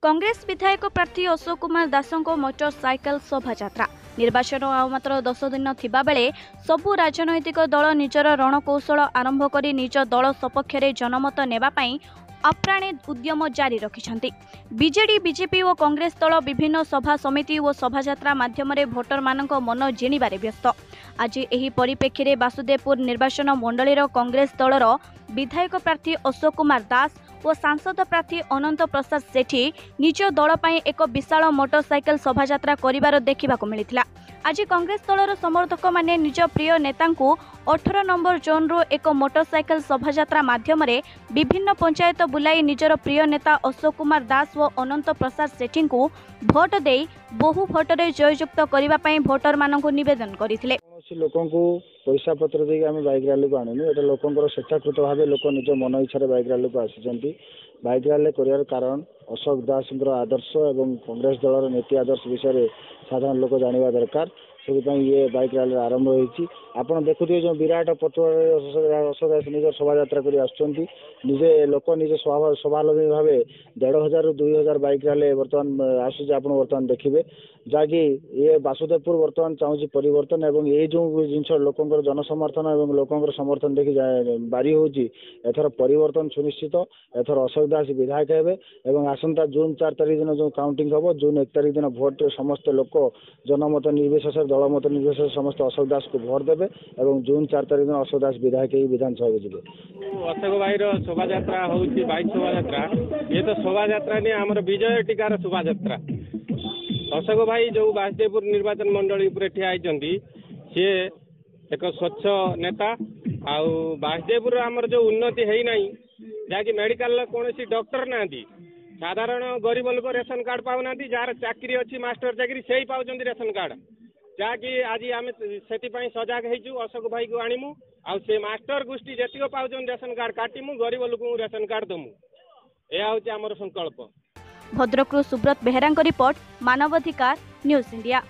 कांग्रेस विधायक प्रार्थी अशोक कुमार दासको मोटरसाइकेल शोभायात्रा निर्वाचन आ मात्र 10 दिन थिबा बेले सबु राजनैतिक दल निजर रणकौशल आरंभ करी निज दल सपक्ष में जनमत नेबा पई अप्राणे उद्यम जारी रखिछंती। बीजेडी बीजेपी और कांग्रेस दल विभिन्न सभा समिति और शोभायात्रा माध्यम भोटर मानक मन जिणिबारे व्यस्त। आज एही परिप्रेक्षी में वासुदेवपुर निर्वाचन मंडलीर कांग्रेस दलर विधायक प्रार्थी अशोक कुमार दास और सांसद प्रार्थी अनंत प्रसाद सेठी निज दल पई एक विशाल मोटरसाइकेल शोभायात्रा करिबार देखिबाकु मिलिथिला। आज कांग्रेस दलर समर्थक माने निज प्रिय नेता 18 नंबर जोन रो एक मोटरसाइकेल शोभायात्रा माध्यम विभिन्न पंचायत बुलाई निजर प्रिय नेता अशोक कुमार दास और अनंत प्रसाद सेठी को भोट दे बहु भोटरे जययुक्त करने पई भोटर मानक निवेदन करथिले। लोकों को पैसा पत्र देके आम बाइक रैली को आणुनु एटा लोकंकर स्वेच्छाकृत भाव लोक निज मन इच्छा बाइक रैली को आसी। बाइक रैली कर कारण अशोक दास आदर्श एवं कांग्रेस दलर नीति आदर्श विषय साधारण लोक जाना दरकार। से ये बाइक रैली आरंभ होती आपड़ देखुए जो विराट पटुआर अशोक दास निज शोभायात्रा कर निजे लोक निजे स्वावलम्बी भाव 1500 ରୁ 2000 बाइक रैली बर्तमान आसूँ आप बर्तमान देखिए जहाँकि ये वासुदेवपुर बर्तमान चाहूँगी परिवर्तन एवं ये जो जिन लोकंर जनसमर्थन और लोकंर समर्थन देखी बारी होची एथर परिवर्तन सुनिश्चित। एथर अशोक दास विधायक हेबे एवं आसंता जून 4 तारिख दिन जो काउंटिंग हम जून 1 तारिख दिन भोट समस्त लोक जनमत निर्विशेष दलमत निर्विशेष समस्त अशोक दास को भोट देवे और जून 4 तारिख दिन अशोक दास विधायक ही विधानसभा जी अशोक भाई शोभा यात्रा होची बाइक शोभा यात्रा ये तो शोभा यात्रा नहीं आमर विजय टीकार शोभा यात्रा। अशोक भाई जो वासुदेवपुर निर्वाचन मंडली ठिया सी एक स्वच्छ नेता आउ वासुदेवपुर आमर जो उन्नति है ना जहाँकि मेडिकल कौन डॉक्टर ना साधारण गरीब लोक रेशन कार्ड पाऊना जार चाकरी अच्छी मास्टर चाकरी से ही पाँच रेशन कार्ड जहाँकि आज आम से सजग हो अशोक भाई को आणमु आ से मास्टर गोष्ठी जी पाँच रेशन कार्ड काटमु गरीब लोक रेशन कार्ड दमु यह हूँ आमर संकल्प। भद्रकरू सुब्रत बेहेरा रिपोर्ट मानवाधिकार न्यूज इंडिया।